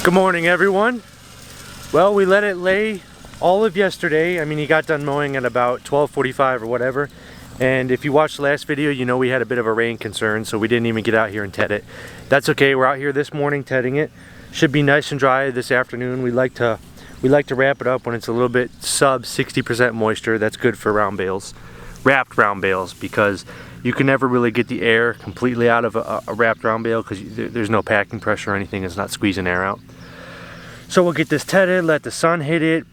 Good morning, everyone. Well, we let it lay all of yesterday. I mean, he got done mowing at about 12:45 or whatever. And if you watched the last video, you know we had a bit of a rain concern, so we didn't even get out here and ted it. That's okay. We're out here this morning tedding it. Should be nice and dry this afternoon. We like to wrap it up when it's a little bit sub 60% moisture. That's good for round bales, wrapped round bales, because you can never really get the air completely out of a wrapped round bale because there's no packing pressure or anything. It's not squeezing air out. So we'll get this tedded, let the sun hit it.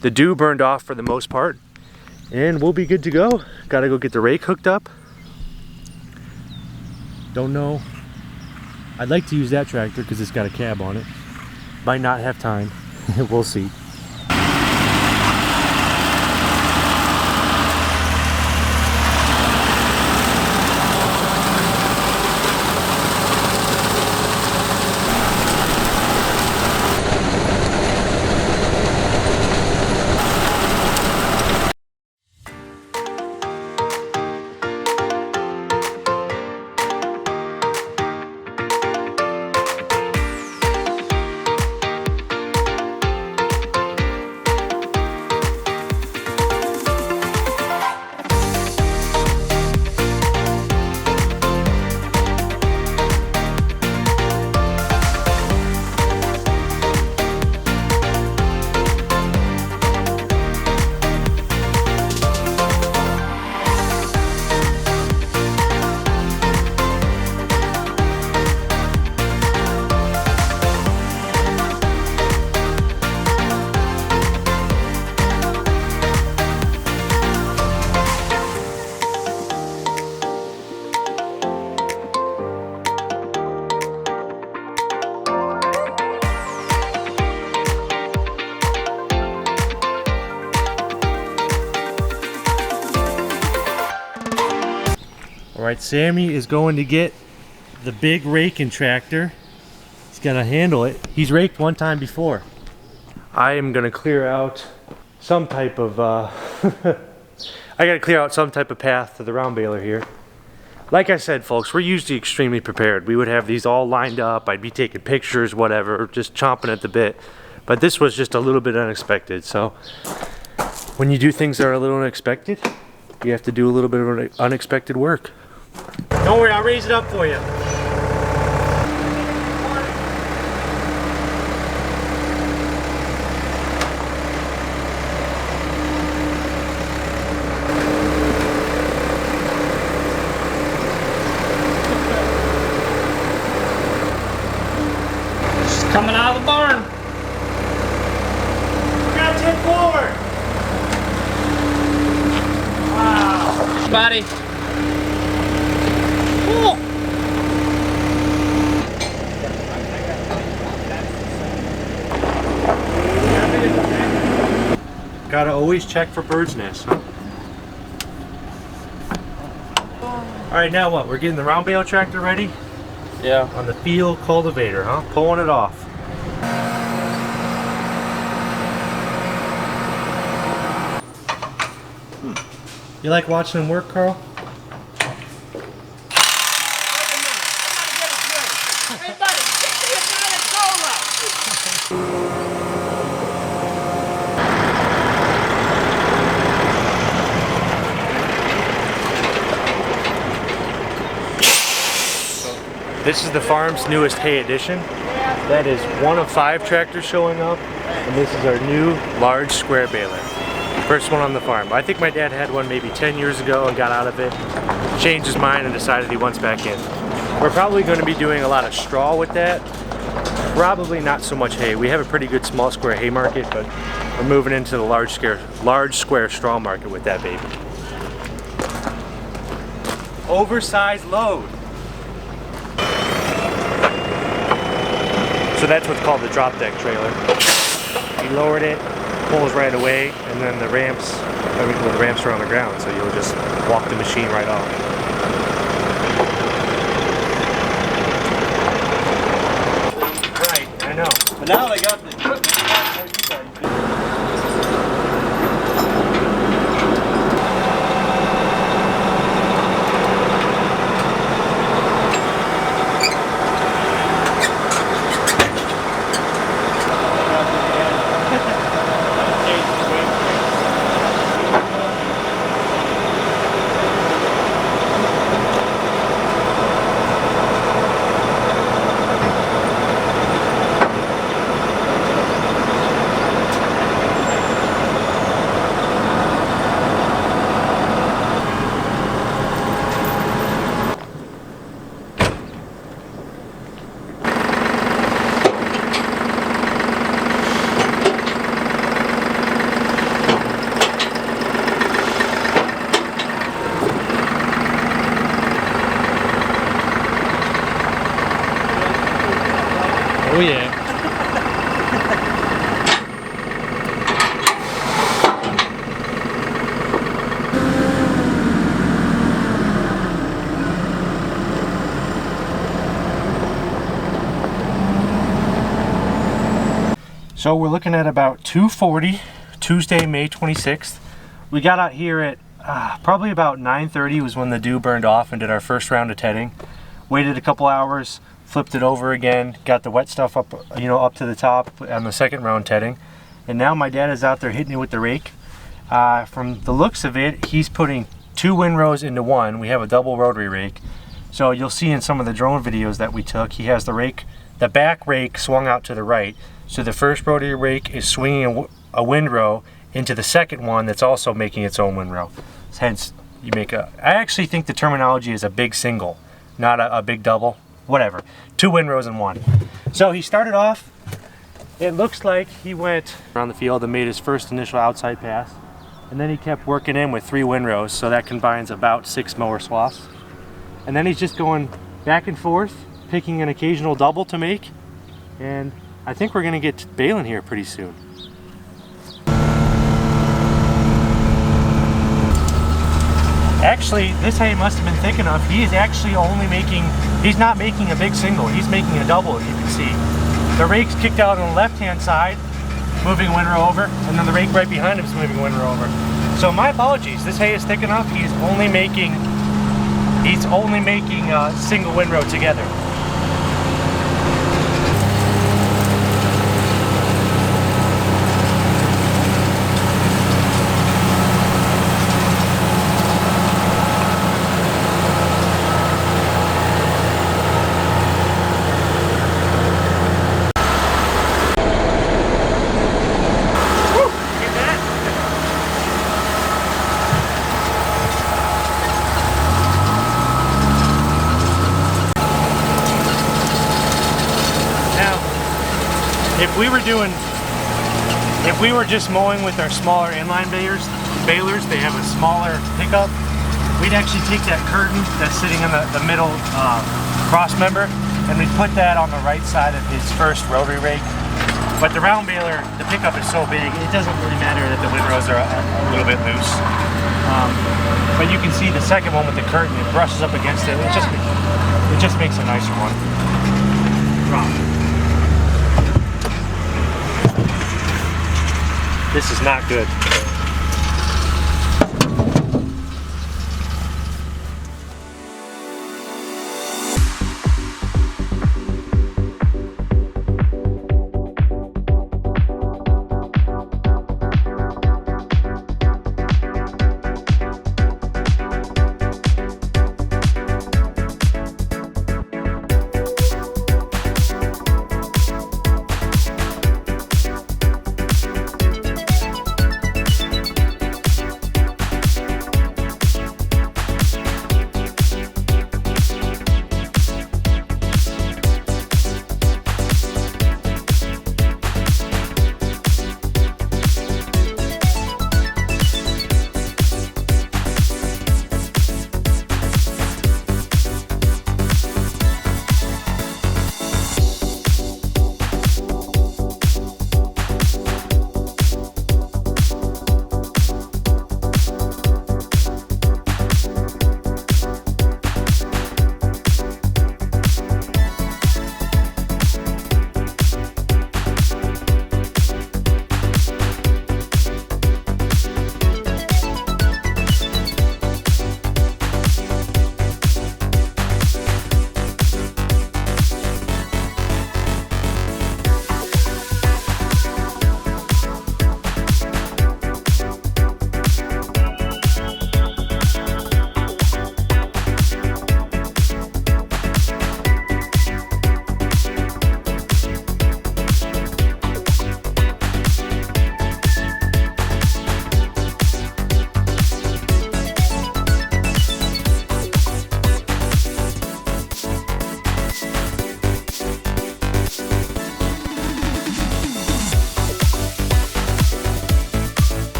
The dew burned off for the most part, and we'll be good to go. Gotta go get the rake hooked up. Don't know. I'd like to use that tractor because it's got a cab on it. Might not have time. We'll see. Alright, Sammy is going to get the big raking tractor. He's gonna handle it. He's raked one time before. I am gonna clear out some type of I gotta clear out some type of path to the round baler here. Like I said, folks, we're usually extremely prepared. We would have these all lined up. I'd be taking pictures, whatever, just chomping at the bit. But this was just a little bit unexpected. So when you do things that are a little unexpected, you have to do a little bit of unexpected work. Don't worry, I'll raise it up for you. She's coming out of the barn. We got 10 forward. Wow. Buddy. Gotta always check for bird's nests, huh? Alright, now what? We're getting the round bale tractor ready? Yeah. On the field cultivator, huh? Pulling it off. You like watching them work, Carl? Hey, buddy, get me a Diet Cola. This is the farm's newest hay addition. That is one of 5 tractors showing up, and this is our new large square baler. First one on the farm. I think my dad had one maybe 10 years ago and got out of it, changed his mind and decided he wants back in. We're probably going to be doing a lot of straw with that. Probably not so much hay. We have a pretty good small square hay market, but we're moving into the large square straw market with that baby. Oversized load. So that's what's called the drop deck trailer. We lowered it, pulls right away, and then the ramps are on the ground, so you'll just walk the machine right off. Right, I know. But now they got the equipment. Oh yeah. So we're looking at about 2:40, Tuesday, May 26th. We got out here at probably about 9:30 was when the dew burned off and did our first round of tedding. Waited a couple hours, flipped it over again, got the wet stuff up, up to the top on the second round tedding. And now my dad is out there hitting it with the rake. From the looks of it, he's putting 2 windrows into one. We have a double rotary rake. So you'll see in some of the drone videos that we took, he has the rake, the back rake swung out to the right. So the first rotary rake is swinging a windrow into the second one that's also making its own windrow. Hence, you make I actually think the terminology is a big single, not a big double, whatever. 2 windrows in one. So he started off, it looks like he went around the field and made his first initial outside pass. And then he kept working in with 3 windrows, so that combines about 6 mower swaths. And then he's just going back and forth, picking an occasional double to make. And I think we're gonna get to Baling here pretty soon. Actually, this hay must have been thick enough. He is actually only making, he's not making a big single, he's making a double, as you can see. The rake's kicked out on the left-hand side, moving windrow over, and then the rake right behind him is moving windrow over. So my apologies, this hay is thick enough, he's only making a single windrow together. If we were just mowing with our smaller inline balers, they have a smaller pickup, we'd actually take that curtain that's sitting in the middle cross member and we'd put that on the right side of his first rotary rake. But the round baler, the pickup is so big, it doesn't really matter that the windrows are a little bit loose. But you can see the second one with the curtain, it brushes up against it. It just makes a nicer one. This is not good.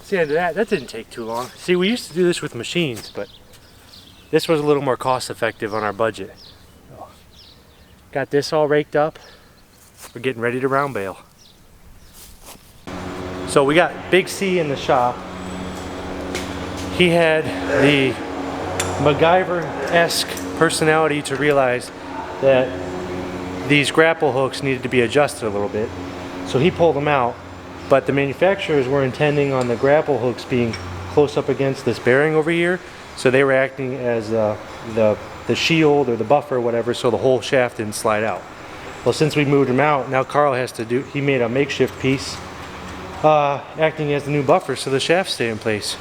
That's the end of that. That didn't take too long. See, we used to do this with machines, but this was a little more cost effective on our budget. So, got this all raked up. We're getting ready to round bale. So we got Big C in the shop. He had the MacGyver-esque personality to realize that these grapple hooks needed to be adjusted a little bit. So he pulled them out, but the manufacturers were intending on the grapple hooks being close up against this bearing over here. So they were acting as the shield or the buffer or whatever, so the whole shaft didn't slide out. Well, since we moved them out, now Carl has to do, he made a makeshift piece acting as the new buffer so the shafts stay in place.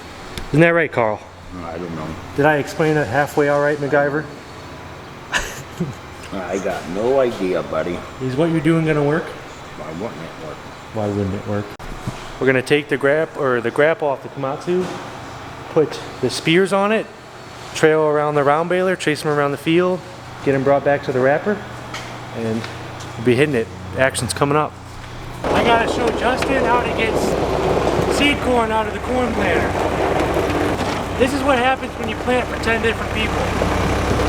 Isn't that right, Carl? I don't know. Did I explain it halfway all right, MacGyver? I got no idea, buddy. Is what you're doing going to work? Why wouldn't it work? Why wouldn't it work? We're going to take the grapple off the Komatsu, put the spears on it, trail around the round baler, chase them around the field, get them brought back to the wrapper, and we'll be hitting it. Action's coming up. I got to show Justin how to get seed corn out of the corn planter. This is what happens when you plant for 10 different people.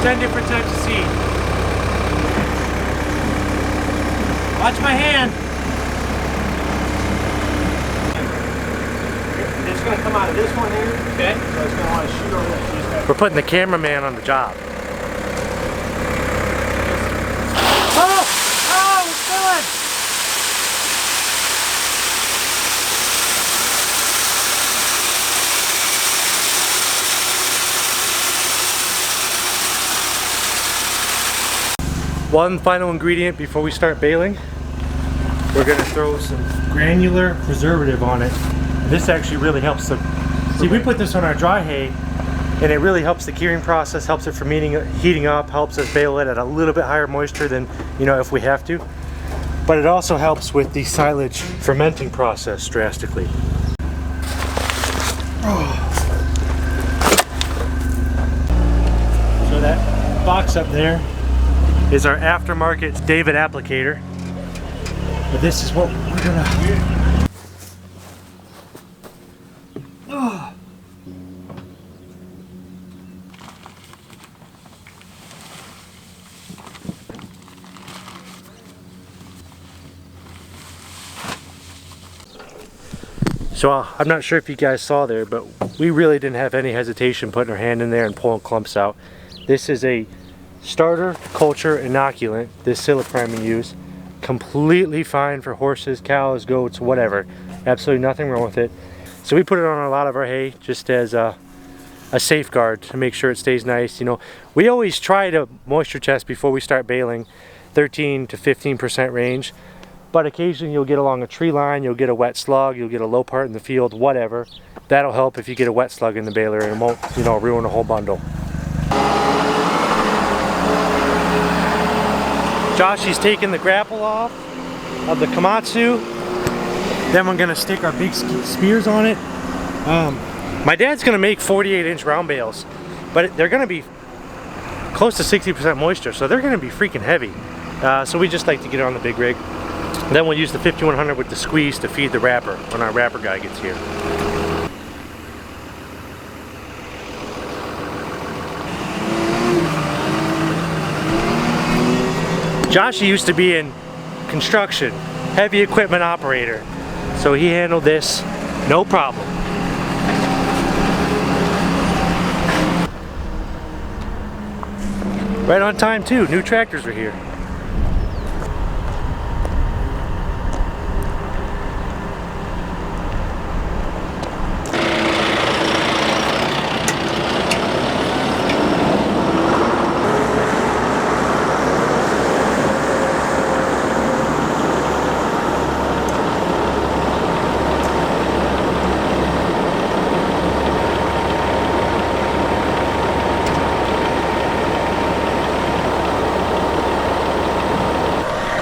10 different types of seed. Watch my hand. It's going to come out of this one here. Okay. So it's going to want to shoot over this. We're putting the cameraman on the job. Oh! Oh, it's good! One final ingredient before we start baling. We're going to throw some granular preservative on it. This actually really helps the... See, we put this on our dry hay, and it really helps the curing process, helps it from heating up, helps us bale it at a little bit higher moisture than, you know, if we have to. But it also helps with the silage fermenting process drastically. So that box up there is our aftermarket David applicator. But this is what we're gonna... So I'm not sure if you guys saw there, but we really didn't have any hesitation putting our hand in there and pulling clumps out. This is a starter culture inoculant, this Silage we use. Completely fine for horses, cows, goats, whatever. Absolutely nothing wrong with it. So we put it on a lot of our hay just as a safeguard to make sure it stays nice. You know, we always try to moisture test before we start baling, 13 to 15% range. But occasionally you'll get along a tree line, you'll get a wet slug, you'll get a low part in the field, whatever. That'll help if you get a wet slug in the baler and it won't, you know, ruin the whole bundle. Josh is taking the grapple off of the Komatsu. Then we're gonna stick our big spears on it. My dad's gonna make 48-inch round bales, but they're gonna be close to 60% moisture, so they're gonna be freaking heavy. So we just like to get it on the big rig. Then we'll use the 5100 with the squeeze to feed the wrapper when our wrapper guy gets here. Josh used to be in construction, heavy equipment operator, so he handled this no problem. Right on time too, new tractors are here.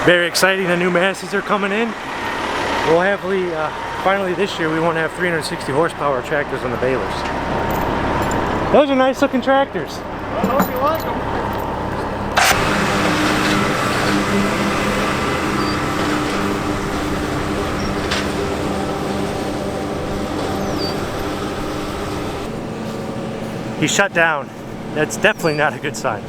Very exciting, the new masses are coming in. We'll have, finally this year, we won't have 360 horsepower tractors on the balers. Those are nice looking tractors. I hope you like them. He shut down. That's definitely not a good sign.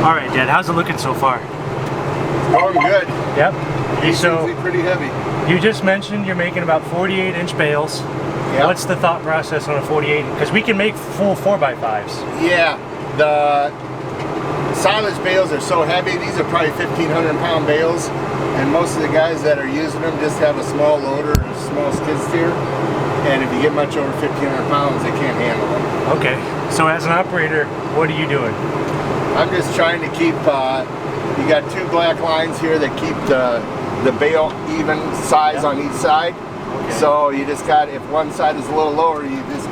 All right, Dad, how's it looking so far? Oh, good. Yep. He's So usually pretty heavy. you just mentioned you're making about 48-inch bales. Yep. What's the thought process on a 48? Because we can make full 4x5s. Yeah, the silage bales are so heavy. These are probably 1,500-pound bales, and most of the guys that are using them just have a small loader or a small skid steer. And if you get much over 1,500 pounds, they can't handle them. Okay. So as an operator, what are you doing? I'm just trying to keep. You got two black lines here that keep the bale even size on each side. Okay. So you just got, if one side is a little lower, you just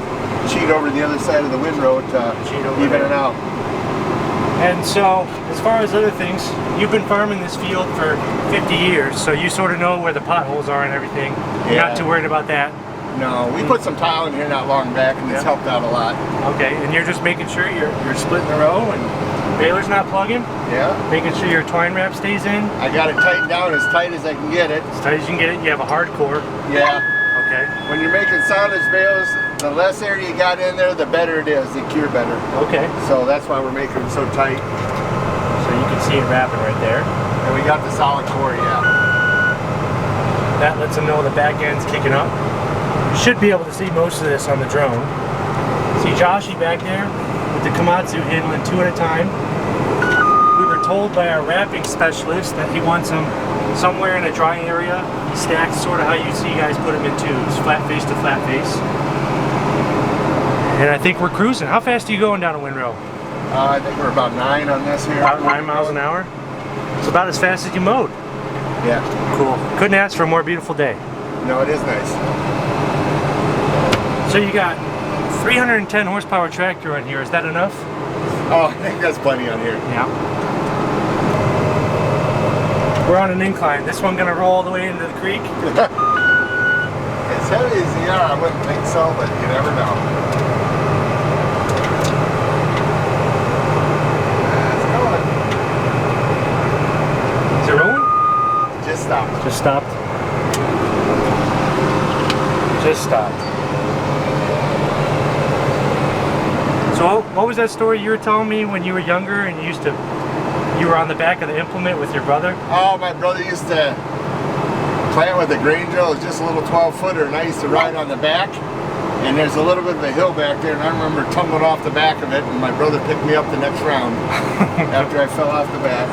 cheat over the other side of the windrow to even it out. And so, as far as other things, you've been farming this field for 50 years, so you sort of know where the potholes are and everything. You're Yeah. not too worried about that. No, we put some tile in here not long back, and it's Yeah. helped out a lot. Okay, and you're just making sure you're splitting the row and baler's not plugging, Yeah, making sure your twine wrap stays in, I got it tightened down as tight as I can get it. as tight as you can get it. You have a hard core. Yeah, Okay. when you're making silage bales, the less air you got in there, the better it is. They cure better. Okay. So that's why we're making them so tight. So you can see it wrapping right there. And we got the solid core, yeah. That lets them know the back end's kicking up. You should be able to see most of this on the drone. See Joshy back there with the Komatsu handling 2 at a time. We were told by our wrapping specialist that he wants them somewhere in a dry area, stacked sort of how you see guys put them in twos, flat face to flat face. And I think we're cruising. How fast are you going down a windrow? I think we're about 9 on this here. About 9 miles an hour? It's about as fast as you mowed. Yeah. Cool. Couldn't ask for a more beautiful day. No, it is nice. So you got 310 horsepower tractor on here. Is that enough? Oh, I think that's plenty on here. Yeah. We're on an incline. This one gonna roll all the way into the creek? As heavy as they are, I wouldn't think so, but you never know. It's going. Is it rolling? Just stopped. Just stopped. Just stopped. So what was that story you were telling me when you were younger and you were on the back of the implement with your brother? Oh, my brother used to plant with a grain drill. It was just a little 12-footer, and I used to ride on the back. And there's a little bit of a hill back there, and I remember tumbling off the back of it, and my brother picked me up the next round after I fell off the back.